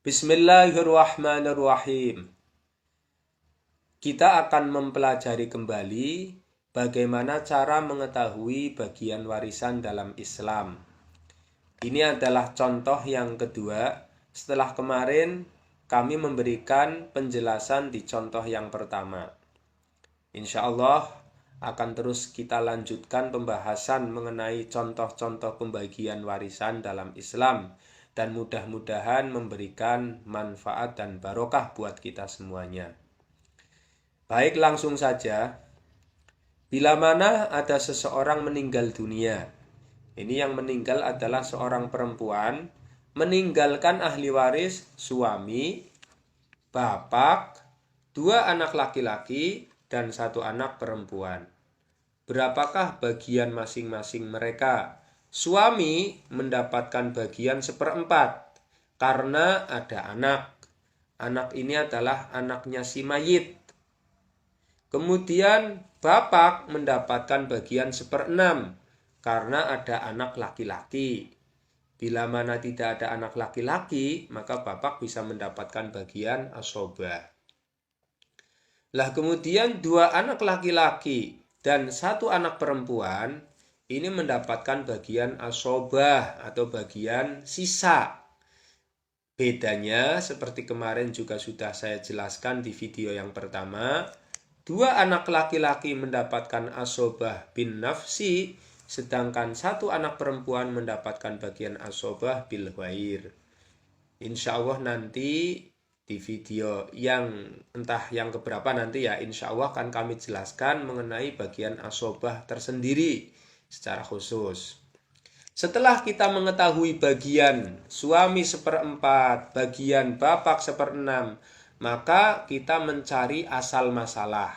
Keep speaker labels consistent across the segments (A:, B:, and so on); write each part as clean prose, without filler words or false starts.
A: Bismillahirrahmanirrahim. Kita akan mempelajari kembali bagaimana cara mengetahui bagian warisan dalam Islam. Ini adalah contoh yang kedua. Setelah kemarin kami memberikan penjelasan di contoh yang pertama. Insya Allah akan terus kita lanjutkan pembahasan mengenai contoh-contoh pembagian warisan dalam Islam. Dan mudah-mudahan memberikan manfaat dan barokah buat kita semuanya. Baik, langsung saja. Bila mana ada seseorang meninggal dunia, ini yang meninggal adalah seorang perempuan, meninggalkan ahli waris suami, bapak, 2 anak laki-laki, dan 1 anak perempuan. Berapakah bagian masing-masing mereka? Suami mendapatkan bagian 1/4 karena ada anak. Anak ini adalah anaknya si mayit. Kemudian bapak mendapatkan bagian 1/6 karena ada anak laki-laki. Bila mana tidak ada anak laki-laki, maka bapak bisa mendapatkan bagian asobah. Lah kemudian 2 anak laki-laki dan 1 anak perempuan ini mendapatkan bagian asobah atau bagian sisa. Bedanya seperti kemarin juga sudah saya jelaskan di video yang pertama. 2 anak laki-laki mendapatkan asobah bin nafsi, sedangkan 1 anak perempuan mendapatkan bagian asobah bil ghair. Insya Allah nanti di video yang entah yang keberapa nanti ya, insya Allah akan kami jelaskan mengenai bagian asobah tersendiri secara khusus. Setelah kita mengetahui bagian suami 1/4, bagian bapak 1/6, maka kita mencari asal masalah.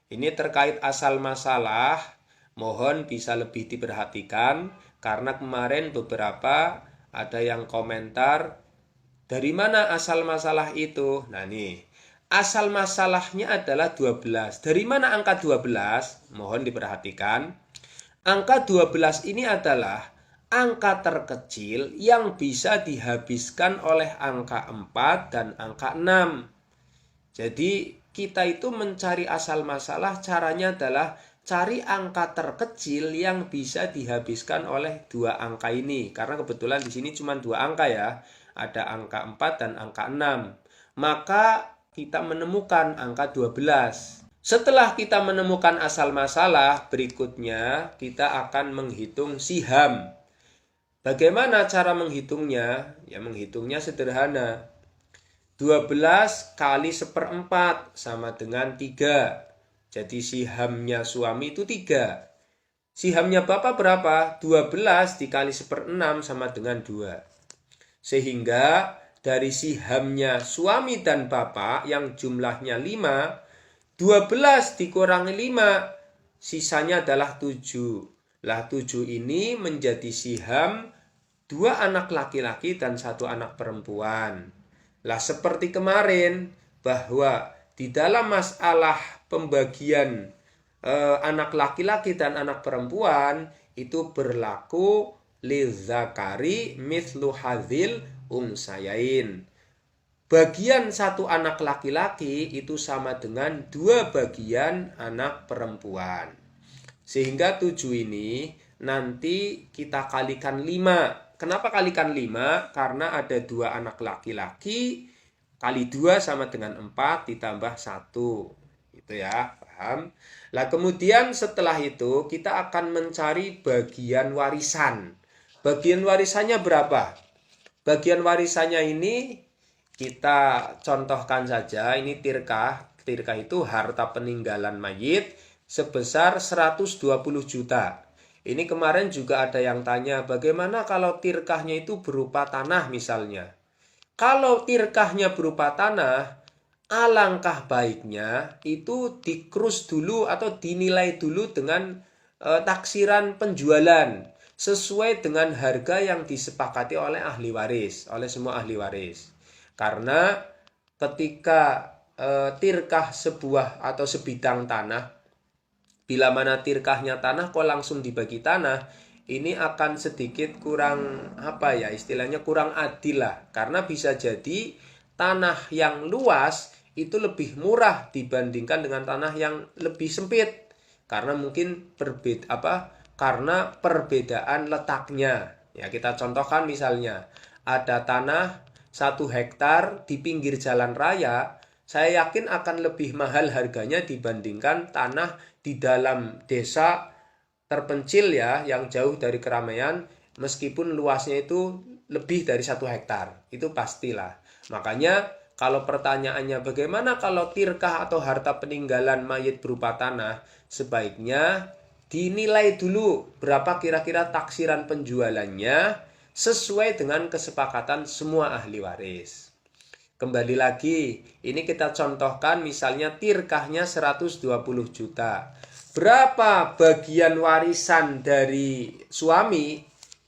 A: Ini terkait asal masalah, mohon bisa lebih diperhatikan karena kemarin beberapa ada yang komentar, dari mana asal masalah itu? Nah nih, asal masalahnya adalah 12. Dari mana angka 12? Mohon diperhatikan. Angka 12 ini adalah angka terkecil yang bisa dihabiskan oleh angka 4 dan angka 6. Jadi kita itu mencari asal masalah, caranya adalah cari angka terkecil yang bisa dihabiskan oleh 2 angka ini. Karena kebetulan di sini cuma 2 angka ya. Ada angka 4 dan angka 6. Maka kita menemukan angka 12. Setelah kita menemukan asal masalah, berikutnya kita akan menghitung siham. Bagaimana cara menghitungnya? Ya menghitungnya sederhana. 12 kali 1/4 sama dengan 3. Jadi sihamnya suami itu 3. Sihamnya bapak berapa? 12 dikali 1/6 sama dengan 2. Sehingga dari sihamnya suami dan bapak yang jumlahnya 5, 12 dikurangi 5, sisanya adalah 7. Lah 7 ini menjadi siham 2 anak laki-laki dan 1 anak perempuan. Lah seperti kemarin bahwa di dalam masalah pembagian anak laki-laki dan anak perempuan itu berlaku lidzakari mithlu hadzil unsayain. Bagian 1 anak laki-laki itu sama dengan 2 bagian anak perempuan. Sehingga 7 ini nanti kita kalikan 5. Kenapa kalikan 5? Karena ada 2 anak laki-laki, kali 2 sama dengan 4 ditambah 1. Itu ya, paham? Lah kemudian setelah itu kita akan mencari bagian warisan. Bagian warisannya berapa? Bagian warisannya ini kita contohkan saja, ini tirkah. Tirkah itu harta peninggalan mayit sebesar 120 juta. Ini kemarin juga ada yang tanya, bagaimana kalau tirkahnya itu berupa tanah misalnya? Kalau tirkahnya berupa tanah, alangkah baiknya itu dikrus dulu atau dinilai dulu dengan taksiran penjualan sesuai dengan harga yang disepakati oleh ahli waris, oleh semua ahli waris. Karena ketika tirkah sebuah atau sebidang tanah, bila mana tirkahnya tanah kok langsung dibagi tanah, ini akan sedikit kurang istilahnya kurang adil lah, karena bisa jadi tanah yang luas itu lebih murah dibandingkan dengan tanah yang lebih sempit, karena mungkin karena perbedaan letaknya. Ya, kita contohkan misalnya ada tanah 1 hektar di pinggir jalan raya, saya yakin akan lebih mahal harganya dibandingkan tanah di dalam desa terpencil ya, yang jauh dari keramaian, meskipun luasnya itu lebih dari 1 hektar. Itu pastilah. Makanya kalau pertanyaannya bagaimana kalau tirkah atau harta peninggalan mayit berupa tanah, sebaiknya dinilai dulu berapa kira-kira taksiran penjualannya sesuai dengan kesepakatan semua ahli waris. Kembali lagi, ini kita contohkan misalnya tirkahnya 120 juta. Berapa bagian warisan dari suami?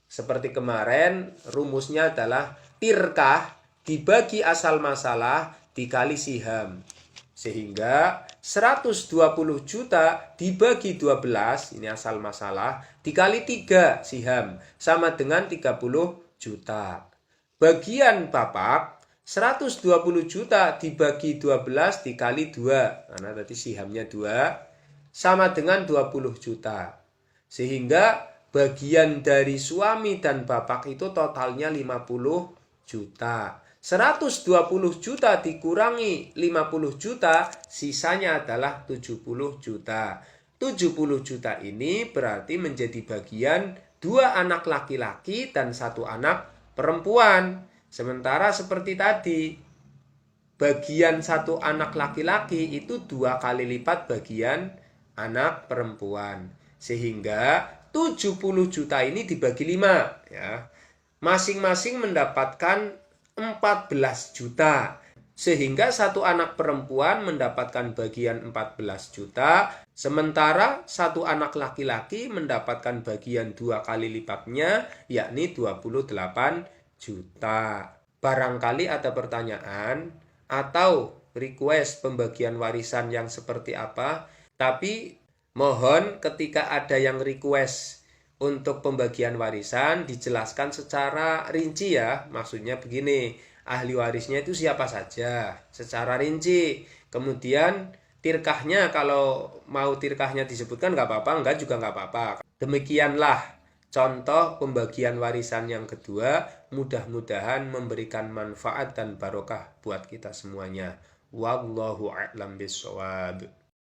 A: Seperti kemarin, rumusnya adalah tirkah dibagi asal masalah dikali siham. Sehingga 120 juta dibagi 12, ini asal masalah, dikali 3 siham, sama dengan 30 juta. Bagian bapak, 120 juta dibagi 12 dikali 2, karena tadi sihamnya 2, sama dengan 20 juta. Sehingga bagian dari suami dan bapak itu totalnya 50 juta. 120 juta dikurangi 50 juta, sisanya adalah 70 juta. 70 juta ini berarti menjadi bagian 2 anak laki-laki dan 1 anak perempuan. Sementara seperti tadi, bagian 1 anak laki-laki itu 2 kali lipat bagian anak perempuan. Sehingga 70 juta ini dibagi 5 ya. Masing-masing mendapatkan 14 juta. Sehingga 1 anak perempuan mendapatkan bagian 14 juta, sementara 1 anak laki-laki mendapatkan bagian 2 kali lipatnya, yakni 28 juta. Barangkali ada pertanyaan atau request pembagian warisan yang seperti apa, tapi mohon ketika ada yang request untuk pembagian warisan dijelaskan secara rinci ya. Maksudnya begini, ahli warisnya itu siapa saja secara rinci. Kemudian tirkahnya, kalau mau tirkahnya disebutkan nggak apa-apa, enggak juga nggak apa-apa. Demikianlah contoh pembagian warisan yang kedua. Mudah-mudahan memberikan manfaat dan barokah buat kita semuanya. Wallahu a'lam bishawab.